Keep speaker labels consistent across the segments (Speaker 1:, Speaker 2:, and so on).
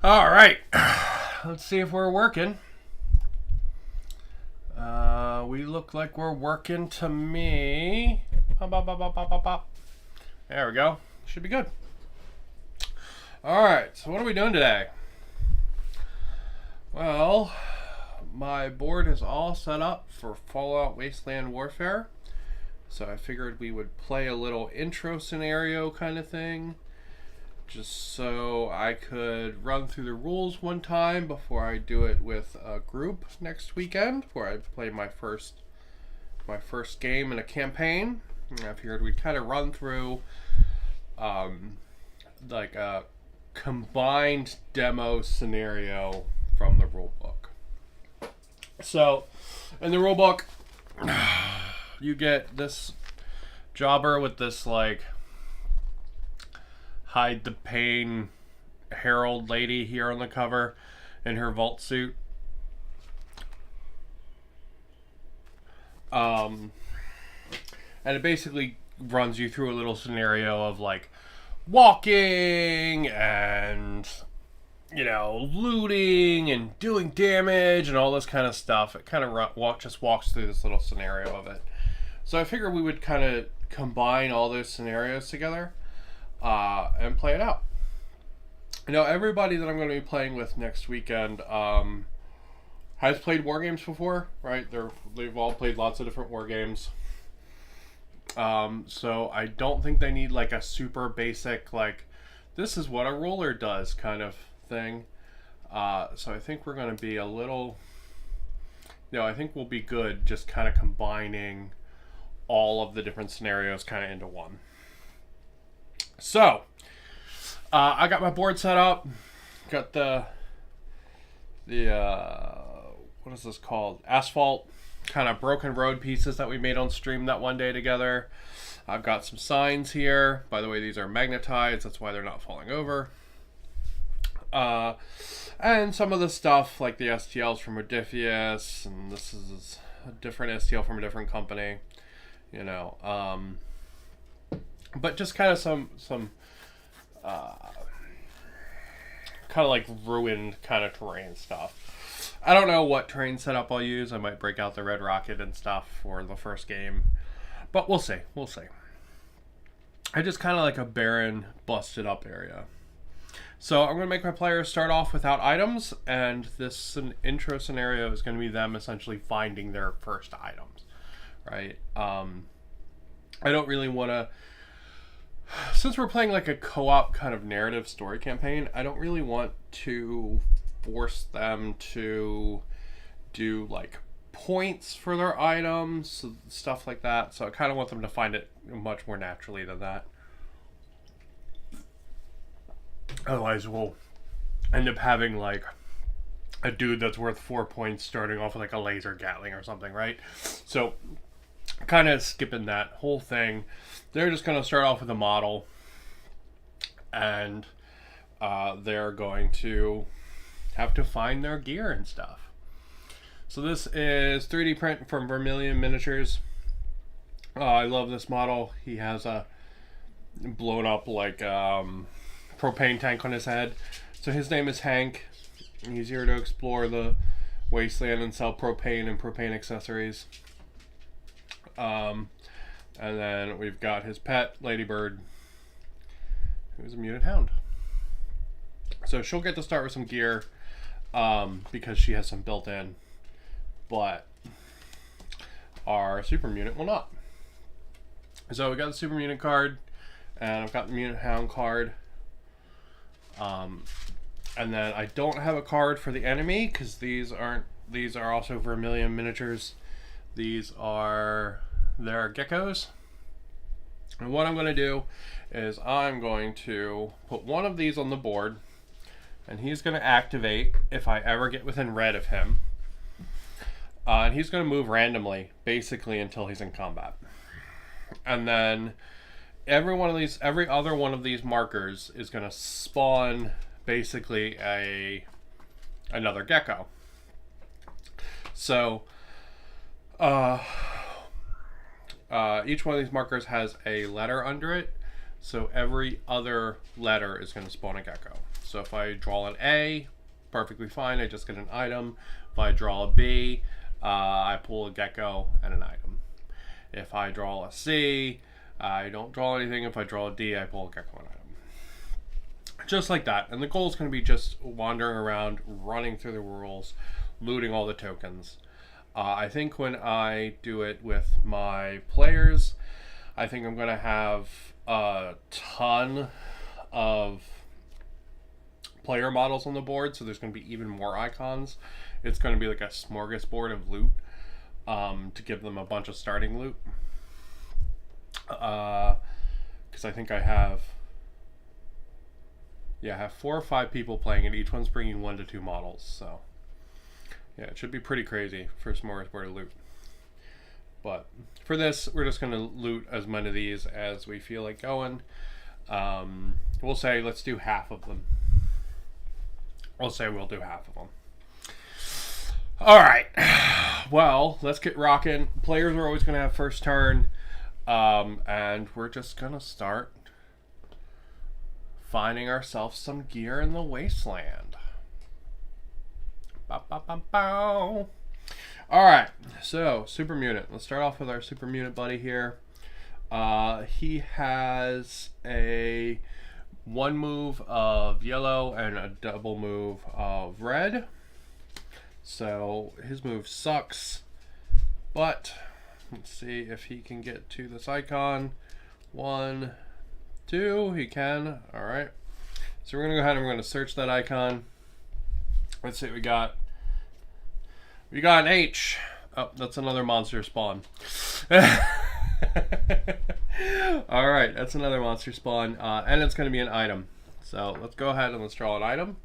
Speaker 1: All right, let's see if we're working. We look like we're working to me. Pop, pop, pop, pop, pop, pop, pop. There we go. Should be good. All right, so what are we doing today? Well, my board is all set up for Fallout Wasteland Warfare. So I figured we would play a little intro scenario kind of thing, just so I could run through the rules one time before I do it with a group next weekend, where I play my first game in a campaign. And I figured we'd kind of run through like a combined demo scenario from the rulebook. So in the rulebook, you get this jobber with this like hide the pain herald lady here on the cover in her vault suit. And it basically runs you through a little scenario of like walking and, you know, looting and doing damage and all this kind of stuff. It kind of just walks through this little scenario of it. So I figured we would kind of combine all those scenarios together and play it out. You know, everybody that I'm going to be playing with next weekend has played war games before, right? They've all played lots of different war games. So I don't think they need like a super basic, like, this is what a roller does kind of thing. So I think we're going to be a little, I think we'll be good just kind of combining all of the different scenarios kind of into one. So, I got my board set up. Got the what is this called? Asphalt kind of broken road pieces that we made on stream that one day together. I've got some signs here. By the way, these are magnetized. That's why they're not falling over. And some of the stuff like the STLs from Modiphius, and this is a different STL from a different company. But just kind of some kind of like ruined kind of terrain stuff. I don't know what terrain setup I'll use. I might break out the Red Rocket and stuff for the first game, but we'll see. I just kind of like a barren, busted up area. So I'm going to make my players start off without items, and this intro scenario is going to be them essentially finding their first items, right? I don't really want to, since we're playing like a co-op kind of narrative story campaign, I don't really want to force them to do like points for their items, stuff like that. So I kind of want them to find it much more naturally than that. Otherwise we'll end up having like a dude that's worth 4 points starting off with like a laser Gatling or something, right? So kind of skipping that whole thing. They're just going to start off with a model, and they're going to have to find their gear and stuff. So this is 3D print from Vermilion Miniatures. I love this model. He has a blown up like propane tank on his head. So his name is Hank. He's here to explore the wasteland and sell propane and propane accessories. And then we've got his pet, Ladybird, who's a mutant hound. So she'll get to start with some gear because she has some built in, but our super mutant will not. So we got the super mutant card, and I've got the mutant hound card. And then I don't have a card for the enemy because these are also Vermilion Miniatures. These are their geckos. And what I'm going to do is I'm going to put one of these on the board, and he's going to activate if I ever get within red of him. And he's going to move randomly, basically until he's in combat. And then every other one of these markers is going to spawn basically another gecko. So each one of these markers has a letter under it, so every other letter is going to spawn a gecko. So if I draw an A, perfectly fine, I just get an item. If I draw a B, I pull a gecko and an item. If I draw a C, I don't draw anything. If I draw a D, I pull a gecko and an item. Just like that. And the goal is going to be just wandering around, running through the rules, looting all the tokens. I think when I do it with my players, I think I'm going to have a ton of player models on the board, so there's going to be even more icons. It's going to be like a smorgasbord of loot to give them a bunch of starting loot. Because I think I have 4 or 5 people playing it. Each one's bringing 1 to 2 models, so yeah, it should be pretty crazy for smorgasbord of loot. But for this, we're just going to loot as many of these as we feel like going. We'll say let's do half of them. We'll say we'll do half of them. All right. Well, let's get rocking. Players are always going to have first turn. And we're just going to start finding ourselves some gear in the wasteland. Bow, bow, bow, bow. All right. So, Super Mutant. Let's start off with our Super Mutant buddy here. He has a 1 move of yellow and a double move of red. So his move sucks, but let's see if he can get to this icon. 1, 2, he can. All right. So we're gonna go ahead and we're gonna search that icon. Let's see what we got. We got an H. Oh, that's another monster spawn. All right, that's another monster spawn, and it's going to be an item. So let's go ahead and let's draw an item.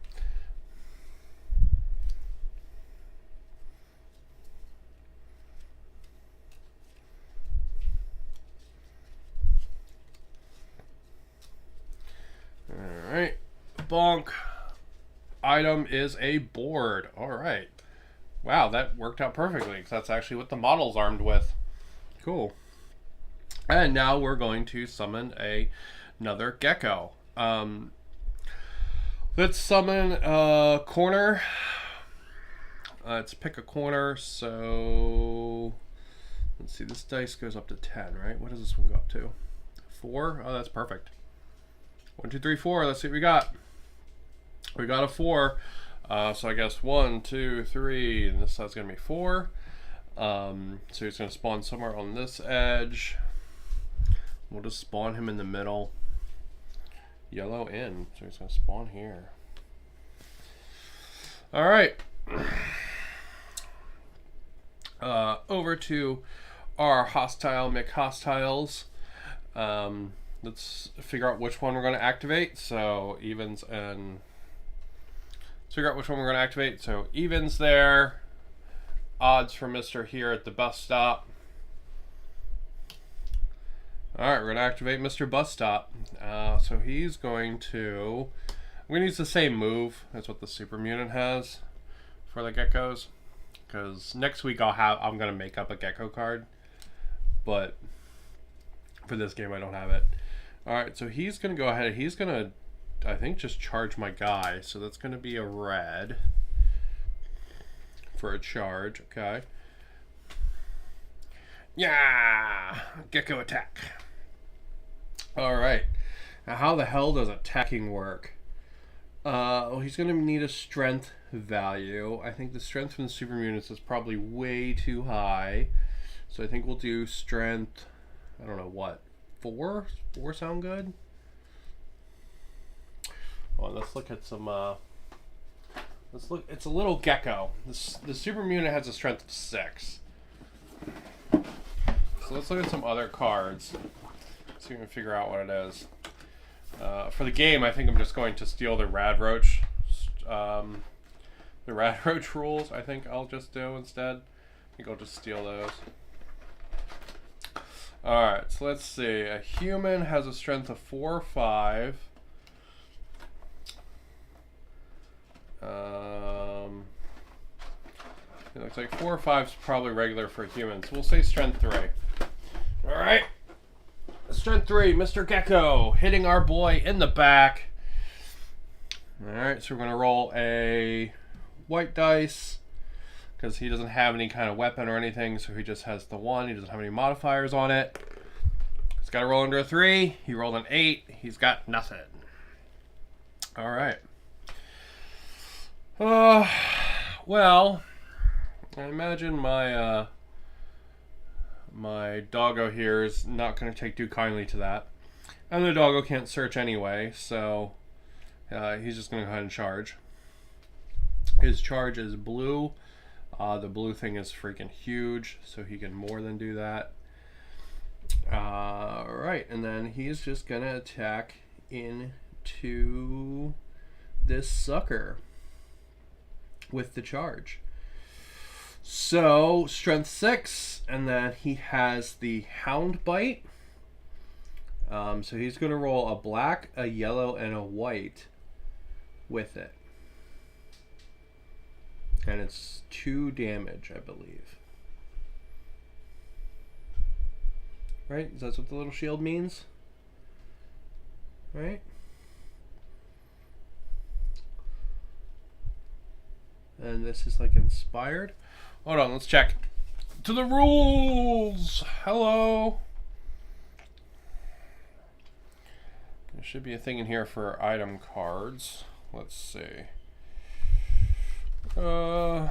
Speaker 1: All right, bonk. Item is a board. All right. Wow, that worked out perfectly because that's actually what the model's armed with. Cool. And now we're going to summon another gecko. Let's summon a corner. Let's pick a corner. So let's see, this dice goes up to 10, right? What does this one go up to? 4? Oh, that's perfect. 1, 2, 3, 4. Let's see what we got. We got a 4. So I guess 1, 2, 3, and this side's gonna be 4. So he's gonna spawn somewhere on this edge. We'll just spawn him in the middle. Yellow in. So he's going to spawn here. All right. Over to our hostile McHostiles. Let's figure out which one we're going to activate. So evens and... Let's figure out which one we're going to activate. So evens there. Odds for Mr. here at the bus stop. Alright, we're going to activate Mr. Bus Stop. So he's going to... We're going to use the same move as what the Super Mutant has for the geckos. Because next week I'm going to make up a gecko card. But for this game I don't have it. Alright, so he's going to go ahead. He's going to, I think, just charge my guy. So that's going to be a red for a charge. Okay. Yeah! Gecko attack. Alright. Now how the hell does attacking work? Well, he's going to need a strength value. I think the strength from the Super Mutants is probably way too high. So I think we'll do strength, I don't know what, 4? 4 sound good? Well, let's look at some, let's look, it's a little gecko. The Super Mutant has a strength of 6. So let's look at some other cards. See if we can figure out what it is. For the game, I think I'm just going to steal the Rad Roach. The Rad Roach rules, I think I'll just do instead. I think I'll just steal those. Alright, so let's see. A human has a strength of 4 or 5. It looks like 4 or 5 is probably regular for humans. We'll say strength 3. Alright. Strength 3, Mr. Gecko, hitting our boy in the back. Alright, so we're going to roll a white dice, because he doesn't have any kind of weapon or anything, so he just has the 1. He doesn't have any modifiers on it. He's got to roll under a 3. He rolled an 8. He's got nothing. Alright. Well, I imagine my my doggo here is not going to take too kindly to that. And the doggo can't search anyway, so he's just going to go ahead and charge. His charge is blue. The blue thing is freaking huge, so he can more than do that. Right, and then he's just going to attack into this sucker with the charge. So, strength 6, and then he has the hound bite. So he's going to roll a black, a yellow, and a white with it. And it's 2 damage, I believe. Right? Is that what the little shield means? Right? And this is like inspired. Hold on, let's check. To the rules! Hello! There should be a thing in here for item cards. Let's see. Alright.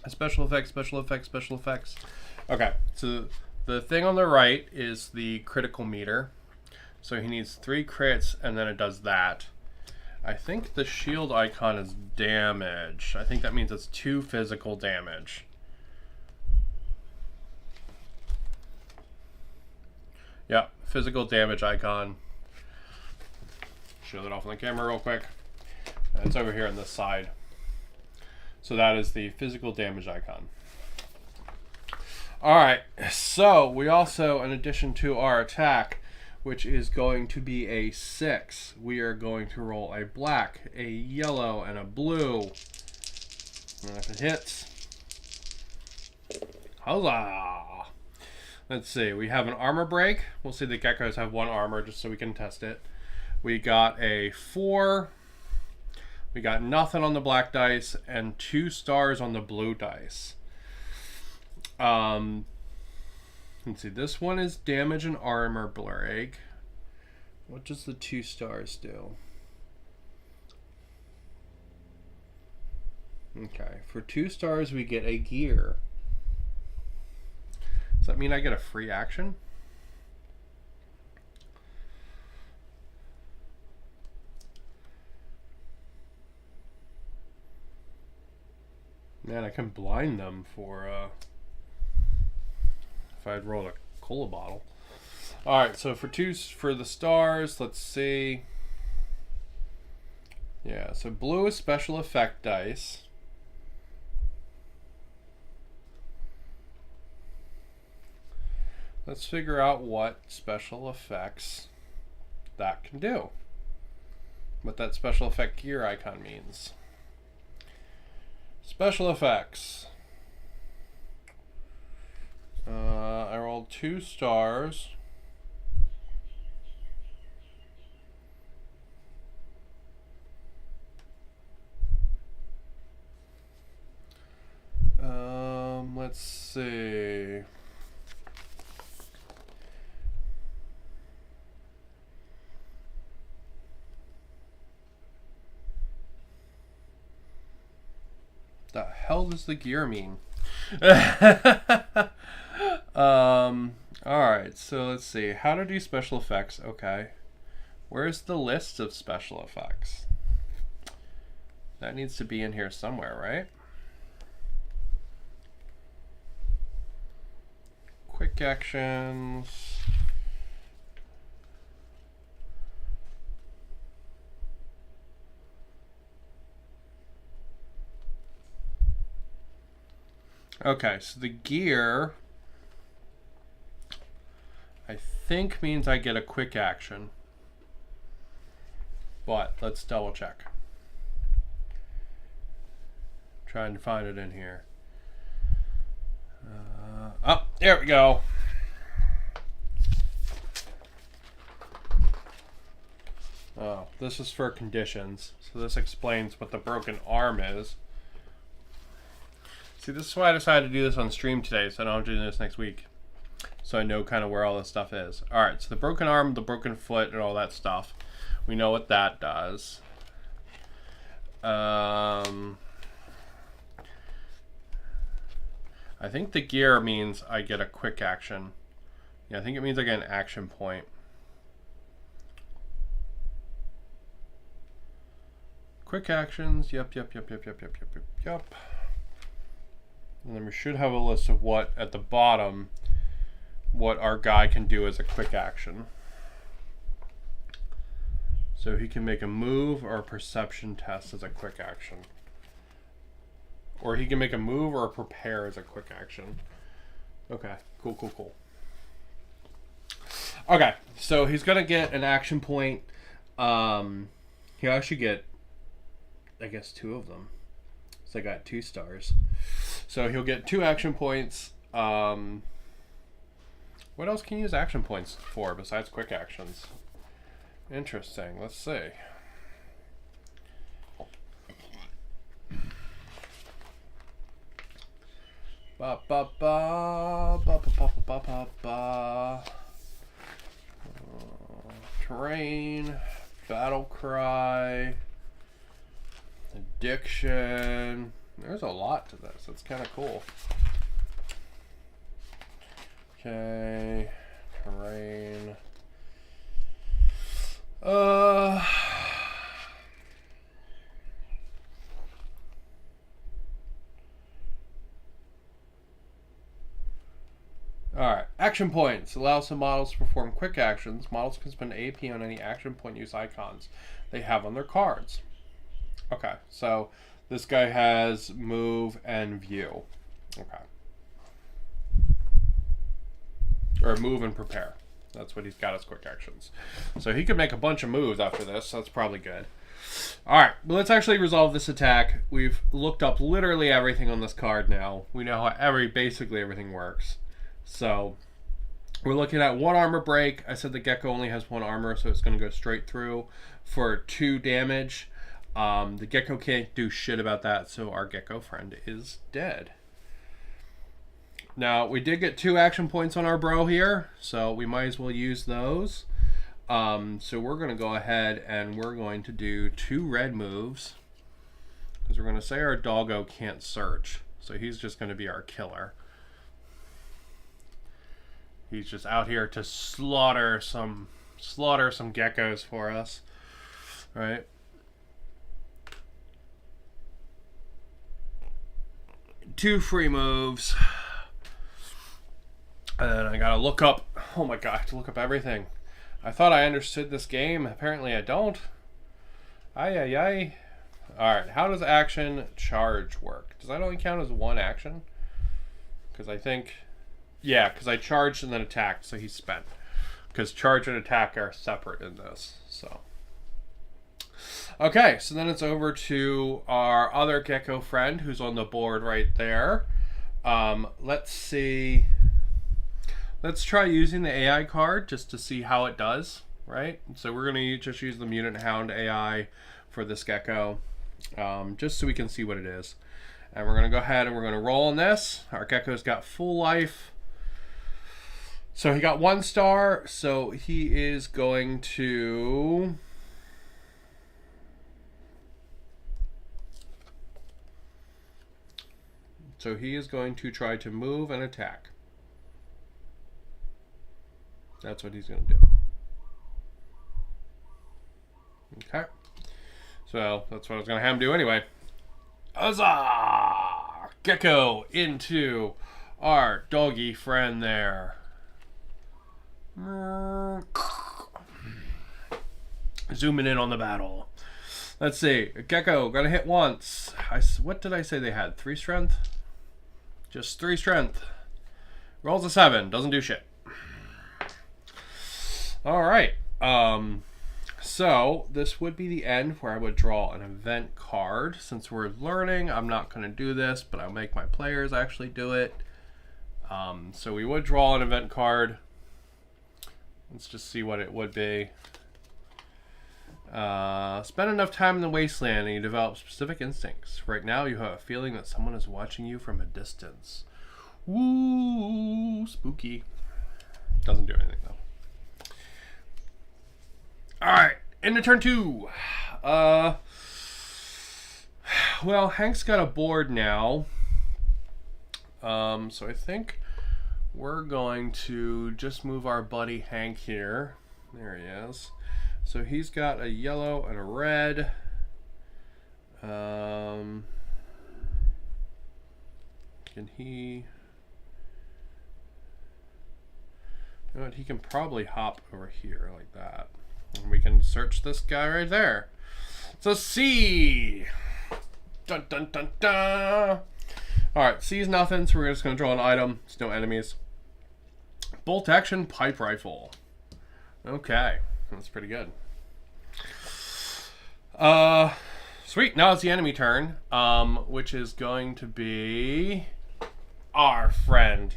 Speaker 1: Special effects, special effects, special effects. Okay, so the thing on the right is the critical meter. So he needs 3 crits, and then it does that. I think the shield icon is damage. I think that means it's 2 physical damage. Yeah, physical damage icon. Show that off on the camera real quick. And it's over here on this side. So that is the physical damage icon. Alright, so we also, in addition to our attack, which is going to be a 6, we are going to roll a black, a yellow, and a blue. And if it hits, huzzah! Let's see, we have an armor break. We'll see the geckos have 1 armor just so we can test it. We got a 4. We got nothing on the black dice and 2 stars on the blue dice. Let's see, this one is damage and armor break. What does the 2 stars do? Okay, for 2 stars we get a gear. Does that mean I get a free action? Man, I can blind them for if I'd rolled a cola bottle. Alright, so for the stars, let's see. Yeah, so blue is special effect dice. Let's figure out what special effects that can do. What that special effect gear icon means. Special effects. I rolled 2 stars. Let's see. The hell does the gear mean? Alright, so let's see. How to do special effects. Okay. Where's the list of special effects? That needs to be in here somewhere, right? Quick actions. Okay, so the gear, I think means I get a quick action. But let's double check. Trying to find it in here. Oh, there we go. Oh, this is for conditions. So this explains what the broken arm is. See, this is why I decided to do this on stream today, so I don't have to do this next week. So I know kind of where all this stuff is. Alright, so the broken arm, the broken foot, and all that stuff. We know what that does. I think the gear means I get a quick action. Yeah, I think it means I get an action point. Quick actions, yep. And then we should have a list of what, at the bottom, what our guy can do as a quick action. So he can make a move or a perception test as a quick action. Or he can make a move or a prepare as a quick action. Okay, cool. Okay, so he's going to get an action point. He'll actually get, I guess, 2 of them. So I got 2 stars. So he'll get 2 action points. What else can you use action points for besides quick actions? Interesting. Let's see. Terrain, battle cry, addiction. There's a lot to this. It's kind of cool. Okay, terrain. Alright, action points. Allow some models to perform quick actions. Models can spend AP on any action point use icons they have on their cards. Okay, so this guy has move and view. Okay. Or move and prepare. That's what he's got as quick actions. So he could make a bunch of moves after this. So that's probably good. Alright, but let's actually resolve this attack. We've looked up literally everything on this card now. We know how basically everything works. So we're looking at 1 armor break. I said the gecko only has 1 armor, so it's going to go straight through for 2 damage. The gecko can't do shit about that, so our gecko friend is dead. Now, we did get 2 action points on our bro here, so we might as well use those. So we're going to go ahead and we're going to do 2 red moves. Because we're going to say our doggo can't search. So he's just going to be our killer. He's just out here to slaughter some geckos for us. Right? Two free moves. And I gotta look up. Oh my god, I have to look up everything. I thought I understood this game. Apparently I don't. Ay. Alright, how does action charge work? Does that only count as 1 action? Because I think... Yeah, because I charged and then attacked, so he's spent. Because charge and attack are separate in this, so... Okay, so then it's over to our other gecko friend who's on the board right there. Let's see... Let's try using the AI card just to see how it does, right? So we're going to just use the Mutant Hound AI for this gecko, just so we can see what it is. And we're going to go ahead and we're going to roll on this. Our gecko's got full life. So he got 1 star, so he is going to... So he is going to try to move and attack. That's what he's going to do. Okay. So that's what I was going to have him do anyway. Huzzah! Gecko into our doggy friend there. Zooming in on the battle. Let's see. Gecko got to hit once. What did I say they had? 3 strength? Just 3 strength. Rolls a 7. Doesn't do shit. Alright. So this would be the end where I would draw an event card. Since we're learning, I'm not going to do this, but I'll make my players actually do it. So we would draw an event card. Let's just see what it would be. Spend enough time in the wasteland and you develop specific instincts. Right now you have a feeling that someone is watching you from a distance. Woo, spooky. Doesn't do anything though. Alright, into turn 2. Well, Hank's got a board now. So I think we're going to just move our buddy Hank here. There he is. So he's got a yellow and a red. Can he... You know what? He can probably hop over here like that. And we can search this guy right there. So C. Dun dun dun dun. Alright, C is nothing, so we're just going to draw an item. It's no enemies. Bolt action pipe rifle. Okay, that's pretty good. Sweet, now it's the enemy turn, which is going to be our friend,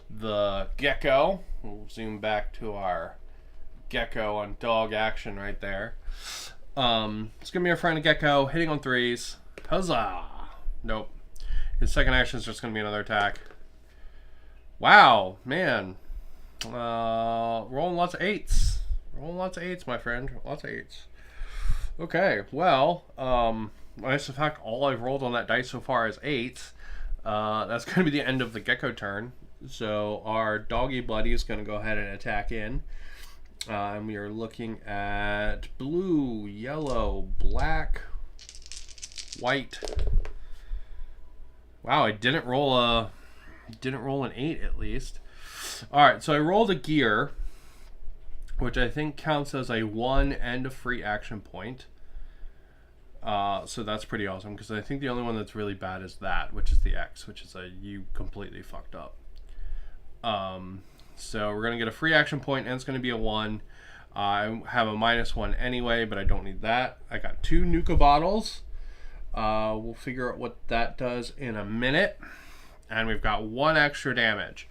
Speaker 1: the gecko. We'll zoom back to our gecko on dog action right there. It's going to be our friend gecko, hitting on 3s. Huzzah! Nope. His second action is just going to be another attack. Wow, man. Rolling lots of 8s. Rolling lots of 8s, my friend. Lots of 8s. Okay, well, nice the fact all I've rolled on that dice so far is 8s. That's going to be the end of the gecko turn. So our doggy buddy is going to go ahead and attack in. And we are looking at blue, yellow, black, white. Wow, I didn't roll an 8 at least. All right, so I rolled a gear, which I think counts as a 1 and a free action point. So that's pretty awesome because I think the only one that's really bad is that, which is the X, which is you completely fucked up. So we're gonna get a free action point, and it's gonna be a 1. I have a -1 anyway, but I don't need that. I got 2 Nuka bottles. We'll figure out what that does in a minute. And we've got 1 extra damage.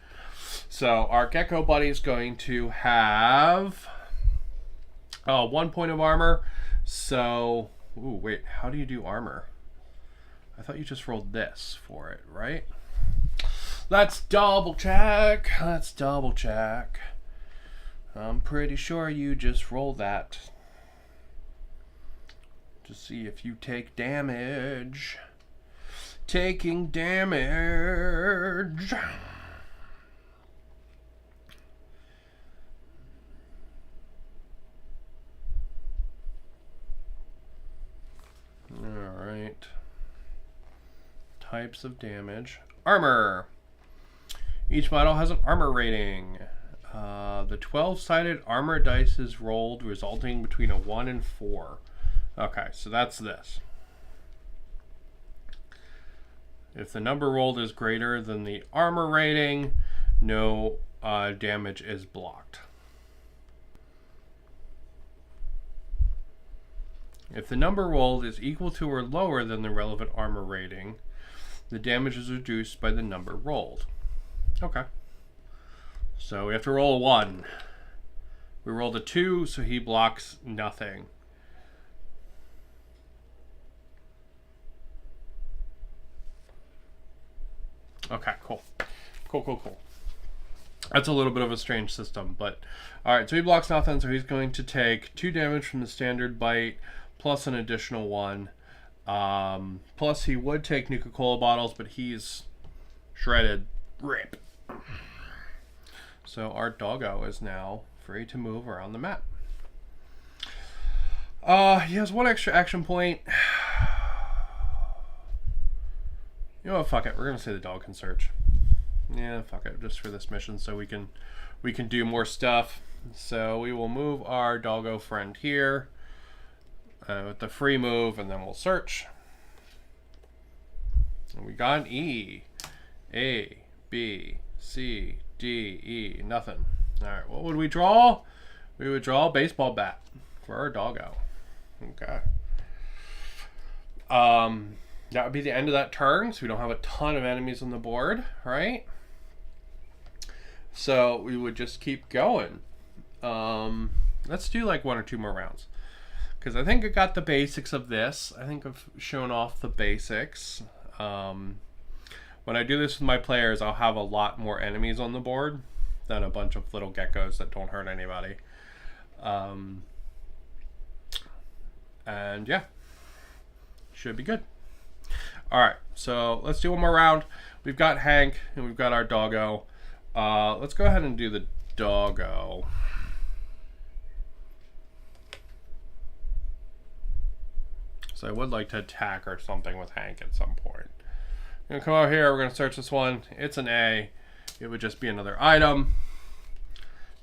Speaker 1: So our gecko buddy is going to have 1 point of armor. So, ooh, wait, how do you do armor? I thought you just rolled this for it, right? Let's double check. Let's double check. I'm pretty sure you just rolled that to see if you take damage. Taking damage. Alright. Types of damage. Armor. Each model has an armor rating. The 12-sided armor dice is rolled, resulting between a 1 and 4. Okay, so that's this. If the number rolled is greater than the armor rating, no damage is blocked. If the number rolled is equal to or lower than the relevant armor rating, the damage is reduced by the number rolled. Okay. So we have to roll a 1. We rolled a 2, so he blocks nothing. Okay, cool. Cool. That's a little bit of a strange system, but alright, so he blocks nothing, so he's going to take 2 damage from the standard bite, plus an additional 1. Plus he would take Nuka-Cola bottles, but he's shredded. RIP. So our doggo is now free to move around the map. He has 1 extra action point. You know what, fuck it. We're gonna say the dog can search. Yeah, fuck it, just for this mission so we can do more stuff. So we will move our doggo friend here with the free move, and then we'll search. And we got an E. A, B, C, D, E. Nothing. Alright, what would we draw? We would draw a baseball bat for our doggo. Okay. That would be the end of that turn, so we don't have a ton of enemies on the board, right? So we would just keep going. Let's do like 1 or 2 more rounds, because I think I got the basics of this. I think I've shown off the basics. When I do this with my players, I'll have a lot more enemies on the board than a bunch of little geckos that don't hurt anybody. And yeah, should be good. All right, so let's do one more round. We've got Hank and we've got our doggo. Let's go ahead and do the doggo. So I would like to attack or something with Hank at some point. We're gonna come over here, we're gonna search this one. It's an A. It would just be another item.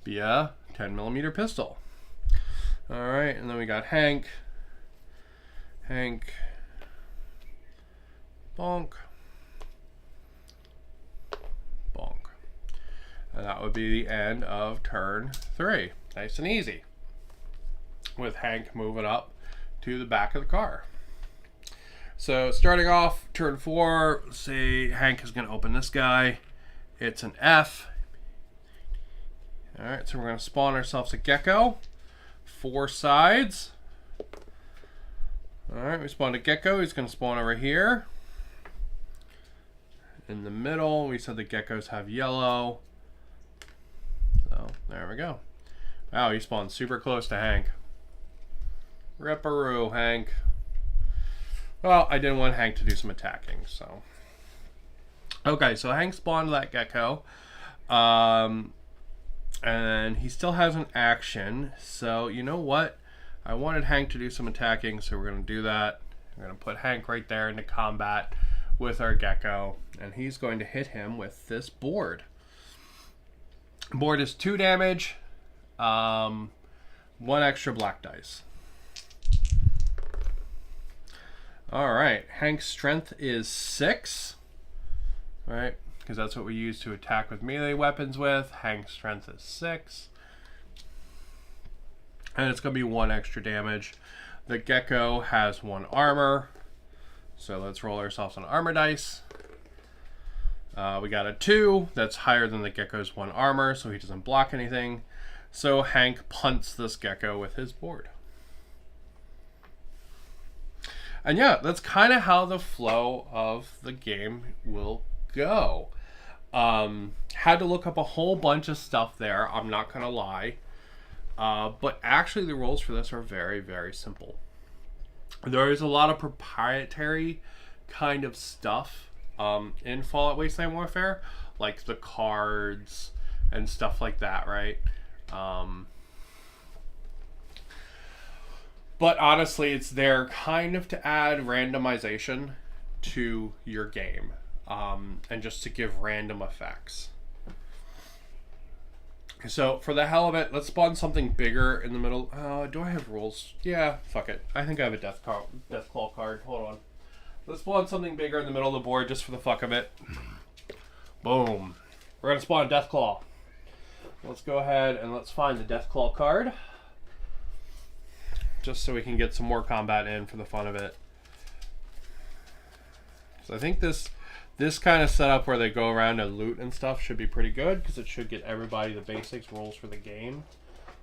Speaker 1: Be a 10mm pistol. All right, and then we got Hank. Hank. Bonk. Bonk. And that would be the end of turn 3. Nice and easy. With Hank moving up to the back of the car. So starting off turn 4, say Hank is going to open this guy. It's an F. All right, so we're going to spawn ourselves a gecko. 4 sides. All right, we spawned a gecko. He's going to spawn over here. In the middle, we said the geckos have yellow. So there we go. Wow, he spawned super close to Hank. Ripperoo, Hank. Well, I didn't want Hank to do some attacking, so. Okay, so Hank spawned that gecko. And he still has an action. So, you know what? I wanted Hank to do some attacking, so we're going to do that. We're going to put Hank right there into combat with our gecko. And he's going to hit him with this board. Board is 2 damage. 1 extra black dice. Alright, Hank's strength is 6. Right? Because that's what we use to attack with melee weapons with. Hank's strength is 6. And it's going to be 1 extra damage. The gecko has 1 armor. So let's roll ourselves an armor dice. We got a 2. That's higher than the gecko's 1 armor, so he doesn't block anything. So Hank punts this gecko with his board. And yeah, that's kind of how the flow of the game will go. Had to look up a whole bunch of stuff there, I'm not going to lie. But actually the rules for this are very, very simple. There is a lot of proprietary kind of stuff in Fallout Wasteland Warfare, like the cards and stuff like that, right? But honestly, it's there kind of to add randomization to your game, and just to give random effects. So for the hell of it, let's spawn something bigger in the middle. Do I have rules? Yeah, fuck it. I think I have a Deathclaw card. Hold on. Let's spawn something bigger in the middle of the board just for the fuck of it. Boom. We're going to spawn Deathclaw. Let's go ahead and let's find the Deathclaw card. Just so we can get some more combat in for the fun of it. So I think this kind of setup where they go around and loot and stuff should be pretty good, because it should get everybody the basics rules for the game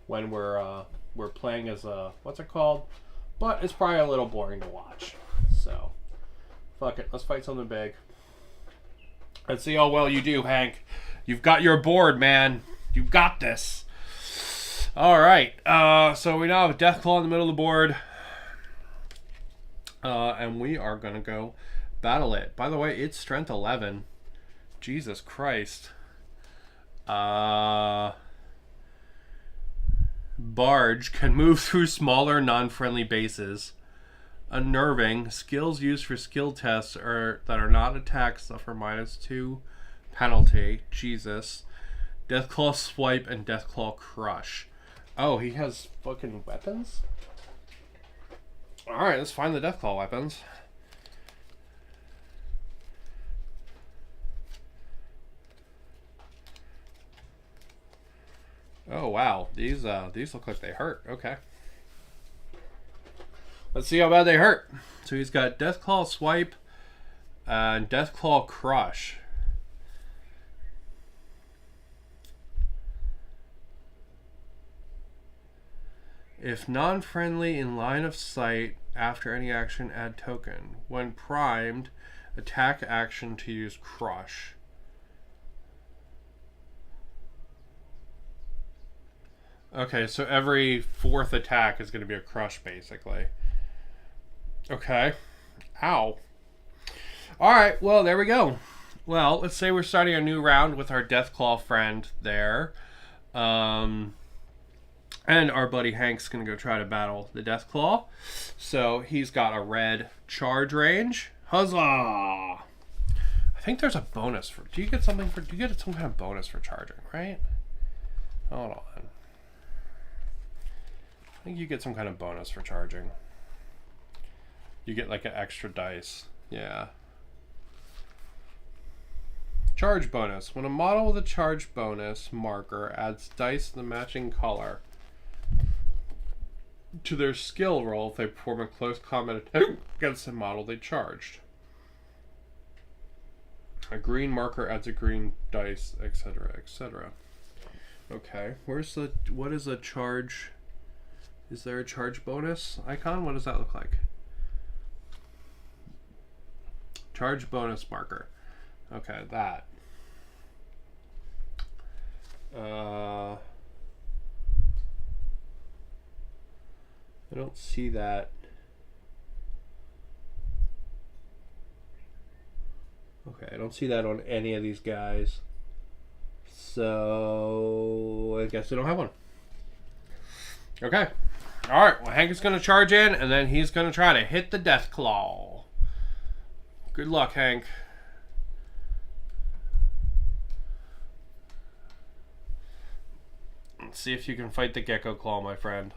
Speaker 1: when we're playing as a, what's it called? But it's probably a little boring to watch. So fuck it, let's fight something big. Let's see how well you do, Hank. You've got your board, man. You got this. All right, so we now have a Deathclaw in the middle of the board, and we are gonna go battle it. By the way, it's strength 11. Jesus Christ. Barge can move through smaller non-friendly bases. Unnerving. Skills used for skill tests that are not attacks suffer -2 penalty. Jesus. Deathclaw Swipe and Deathclaw Crush. Oh, he has fucking weapons? Alright, let's find the Deathclaw weapons. Oh wow, these look like they hurt. Okay. Let's see how bad they hurt. So he's got Deathclaw Swipe and Deathclaw Crush. If non-friendly in line of sight, after any action, add token. When primed, attack action to use Crush. Okay, so every fourth attack is going to be a Crush, basically. Okay. Ow. Alright, well, there we go. Well, let's say we're starting a new round with our Deathclaw friend there. And our buddy Hank's going to go try to battle the Deathclaw. So he's got a red charge range. Huzzah! I think there's a bonus for... Do you get some kind of bonus for charging, right? Hold on. I think you get some kind of bonus for charging. You get like an extra dice. Yeah. Charge bonus. When a model with a charge bonus marker adds dice in the matching color to their skill roll if they perform a close combat attack against the model they charged. A green marker adds a green dice, etc., etc. Okay, what is a charge? Is there a charge bonus icon? What does that look like? Charge bonus marker. Okay, that. I don't see that. Okay, I don't see that on any of these guys. So I guess I don't have one. Okay. Alright, well Hank is going to charge in, and then he's going to try to hit the Deathclaw. Good luck, Hank. Let's see if you can fight the Gecko Claw, my friend.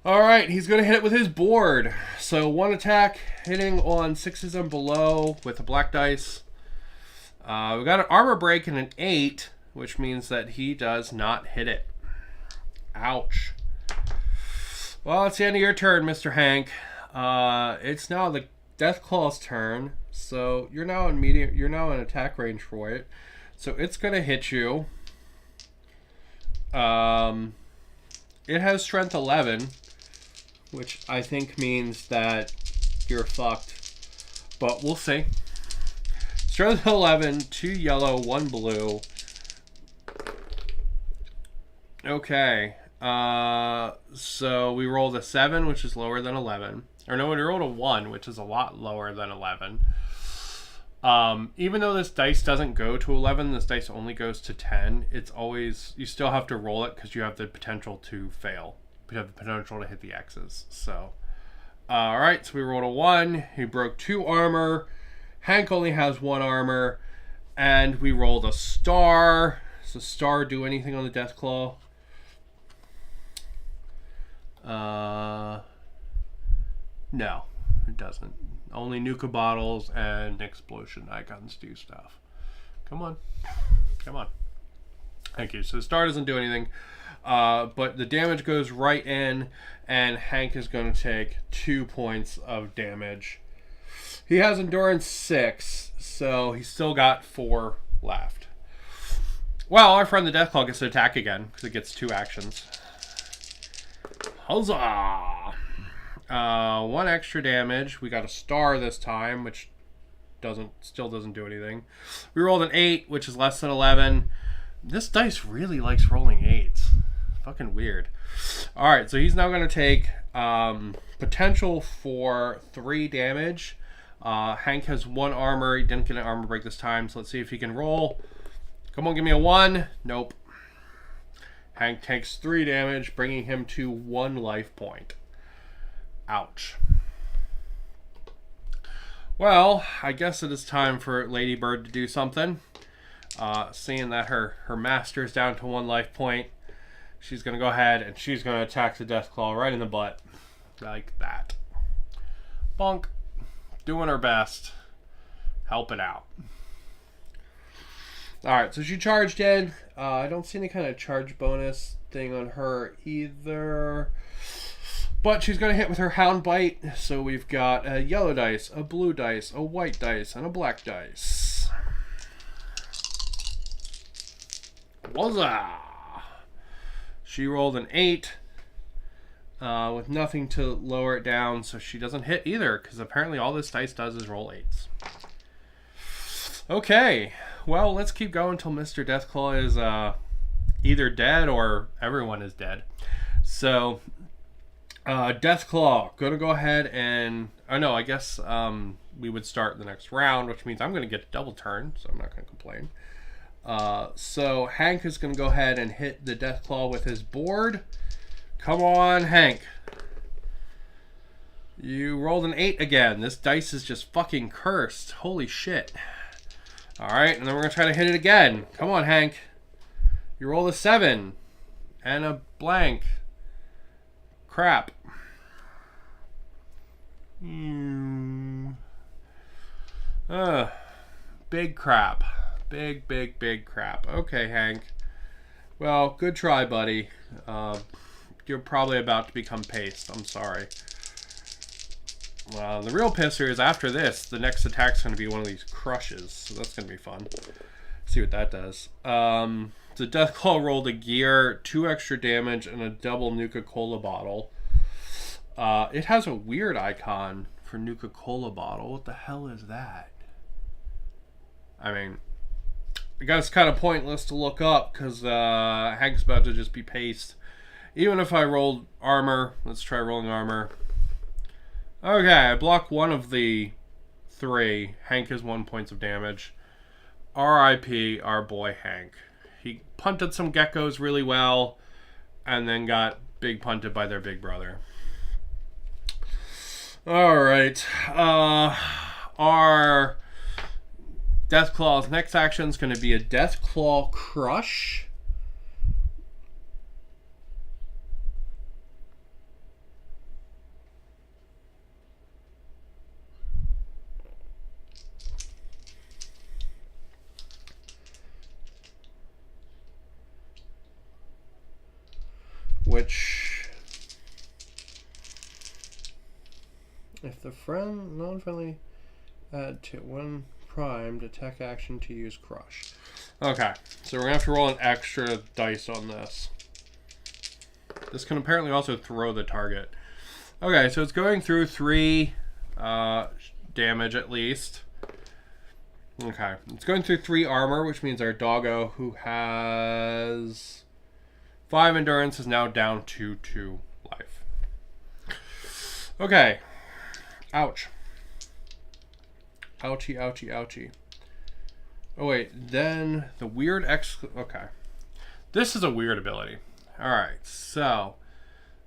Speaker 1: Alright, he's going to hit it with his board. So one attack, hitting on 6s and below with a black dice. We got an armor break and an 8, which means that he does not hit it. Ouch. Well, it's the end of your turn, Mr. Hank. It's now the Deathclaw's turn, so you're now in attack range for it. So it's gonna hit you. It has strength 11, which I think means that you're fucked. But we'll see. Strength 11, 2 yellow, 1 blue. Okay. So we rolled a 7, which is lower than 11. Or no, we rolled a 1, which is a lot lower than 11. Even though this dice doesn't go to 11, this dice only goes to 10. It's always... You still have to roll it because you have the potential to fail. You have the potential to hit the X's. So, alright, so we rolled a 1. He broke 2 armor. Hank only has 1 armor. And we rolled a star. Does a star do anything on the Deathclaw? No, it doesn't. Only Nuka bottles and explosion icons do stuff. Come on. Come on. Thank you. So the star doesn't do anything. But the damage goes right in, and Hank is going to take 2 points of damage. He has endurance 6, so he's still got 4 left. Well, our friend the Deathclaw gets to attack again, because it gets 2 actions. Huzzah! 1 extra damage. We got a star this time, which still doesn't do anything. We rolled an 8, which is less than 11. This dice really likes rolling 8s. Fucking weird. Alright, so he's now going to take potential for 3 damage. Hank has 1 armor. He didn't get an armor break this time, so let's see if he can roll. Come on, give me a 1. Nope. Hank takes 3 damage, bringing him to 1 life point. Ouch. Well, I guess it is time for Lady Bird to do something. Seeing that her master is down to 1 life point, she's going to go ahead and she's going to attack the Deathclaw right in the butt. Like that. Bonk. Doing her best. Helping out. Alright, so she charged in. I don't see any kind of charge bonus thing on her either. But she's going to hit with her Hound Bite. So we've got a yellow dice, a blue dice, a white dice, and a black dice. Wazza! She rolled an 8 with nothing to lower it down, so she doesn't hit either, because apparently all this dice does is roll 8s. Okay, well, let's keep going until Mr. Deathclaw is either dead or everyone is dead. So, Deathclaw, gonna go ahead and... Oh no, I guess we would start the next round, which means I'm gonna get a double turn, so I'm not gonna complain. So Hank is gonna go ahead and hit the Deathclaw with his board. Come on, Hank. You rolled an 8 again. This dice is just fucking cursed. Holy shit. Alright, and then we're gonna try to hit it again. Come on, Hank. You rolled a 7 and a blank. Crap. Big crap. Big crap. Okay, Hank. Well, good try, buddy. You're probably about to become paste. I'm sorry. Well, the real pisser is after this, the next attack's going to be one of these crushes. So that's going to be fun. See what that does. The Deathclaw rolled a gear, 2 extra damage, and a double Nuka-Cola bottle. It has a weird icon for Nuka-Cola bottle. What the hell is that? I mean, I guess it's kind of pointless to look up because Hank's about to just be paste. Even if I rolled armor, let's try rolling armor. Okay, I block one of the 3. Hank has 1 point of damage. R.I.P. our boy Hank. He punted some geckos really well and then got big punted by their big brother. Alright. Our Deathclaw's next action is going to be a Deathclaw Crush. Which, if the non-friendly add to 1 primed attack action to use Crush. Okay, so we're going to have to roll an extra dice on this. This can apparently also throw the target. Okay, so it's going through 3 damage at least. Okay, it's going through 3 armor, which means our doggo, who has 5 endurance, is now down to 2 life. Okay. Ouch. Ouchie, ouchie, ouchie. Oh wait, then the weird okay. This is a weird ability. Alright, so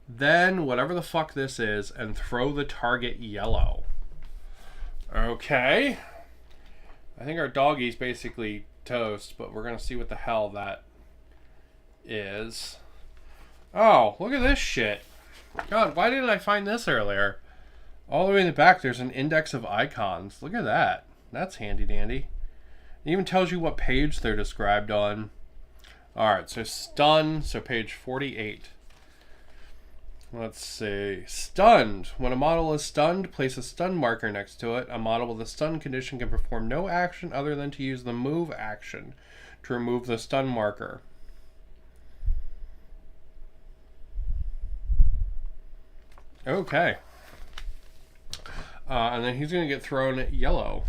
Speaker 1: then whatever the fuck this is, and throw the target yellow. Okay. I think our doggie's basically toast, but we're gonna see what the hell that is. Oh, look at this shit. God, why didn't I find this earlier? All the way in the back, there's an index of icons. Look at that. That's handy dandy. It even tells you what page they're described on. Alright, so stun, so page 48. Let's see. Stunned. When a model is stunned, place a stun marker next to it. A model with a stun condition can perform no action other than to use the move action to remove the stun marker. Okay. And then he's going to get thrown at yellow.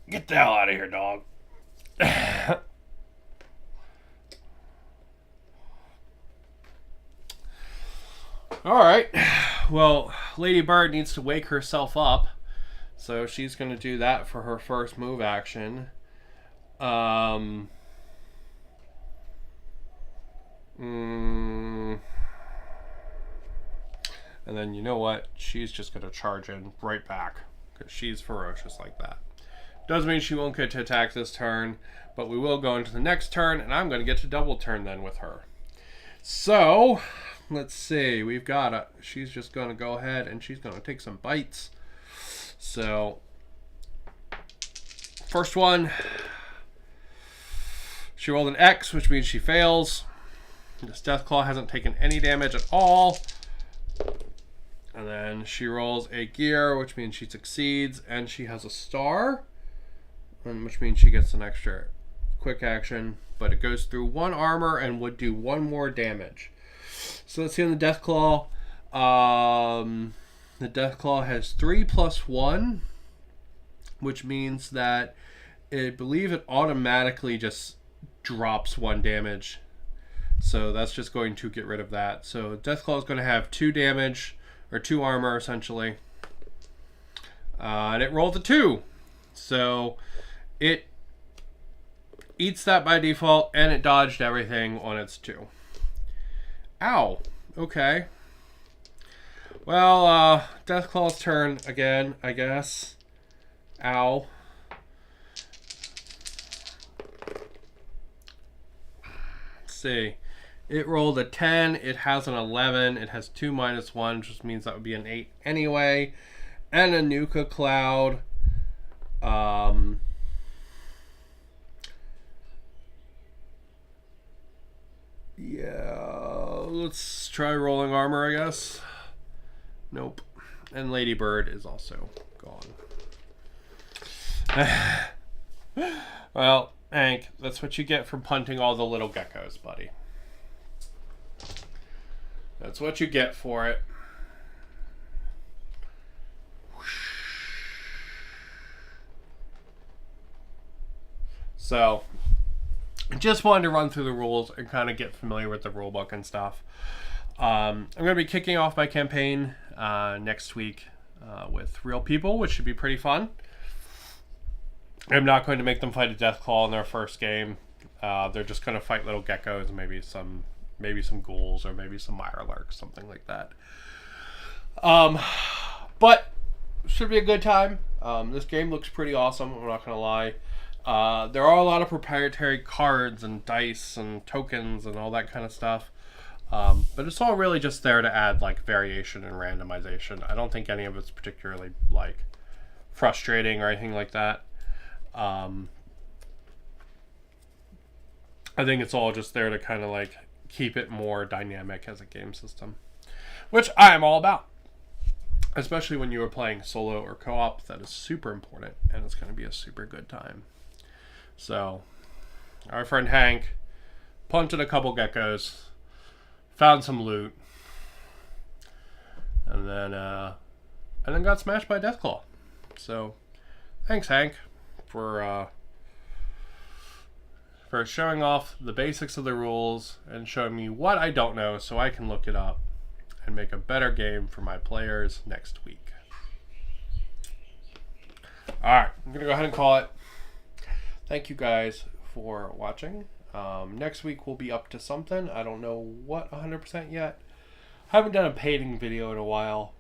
Speaker 1: Get the hell out of here, dog. Alright. Well, Lady Bird needs to wake herself up. So she's going to do that for her first move action. And then, you know what? She's just going to charge in right back. Because she's ferocious like that. Doesn't mean she won't get to attack this turn. But we will go into the next turn. And I'm going to get to double turn then with her. So, let's see. We've got she's just going to go ahead and she's going to take some bites. So, first one. She rolled an X, which means she fails. This Deathclaw hasn't taken any damage at all. And then she rolls a gear, which means she succeeds, and she has a star, which means she gets an extra quick action, but it goes through 1 armor and would do 1 more damage. So let's see on the Deathclaw. The Deathclaw has 3 + 1, which means that I believe it automatically just drops 1 damage. So that's just going to get rid of that. So Deathclaw is going to have 2 damage, or 2 armor essentially. And it rolled a 2. So it eats that by default, and it dodged everything on its 2. Ow. Okay. Well, Deathclaw's turn again, I guess. Ow. Let's see. It rolled a 10. It has an 11. It has 2 - 1, which means that would be an 8 anyway. And a Nuka Cloud. Yeah, let's try rolling armor, I guess. Nope. And Ladybird is also gone. Well, Hank, that's what you get for punting all the little geckos, buddy. That's what you get for it. So, I just wanted to run through the rules and kind of get familiar with the rulebook and stuff. I'm going to be kicking off my campaign next week with real people, which should be pretty fun. I'm not going to make them fight a Deathclaw in their first game. They're just going to fight little geckos, maybe some ghouls, or maybe some Mirelurks, something like that. But should be a good time. This game looks pretty awesome, I'm not going to lie. There are a lot of proprietary cards and dice and tokens and all that kind of stuff. But it's all really just there to add like variation and randomization. I don't think any of it's particularly like frustrating or anything like that. I think it's all just there to kind of like keep it more dynamic as a game system, which I am all about. Especially when you are playing solo or co-op, that is super important, and it's going to be a super good time. So, our friend Hank punted a couple geckos, found some loot, and then got smashed by Deathclaw. So, thanks, Hank, for showing off the basics of the rules and showing me what I don't know so I can look it up and make a better game for my players next week. Alright, I'm going to go ahead and call it. Thank you guys for watching. Next week we'll be up to something. I don't know what 100% yet. Haven't done a painting video in a while.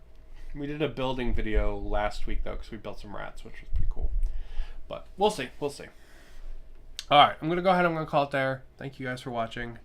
Speaker 1: We did a building video last week though, because we built some rats, which was pretty cool. But we'll see. We'll see. Alright, I'm going to go ahead and I'm going to call it there. Thank you guys for watching.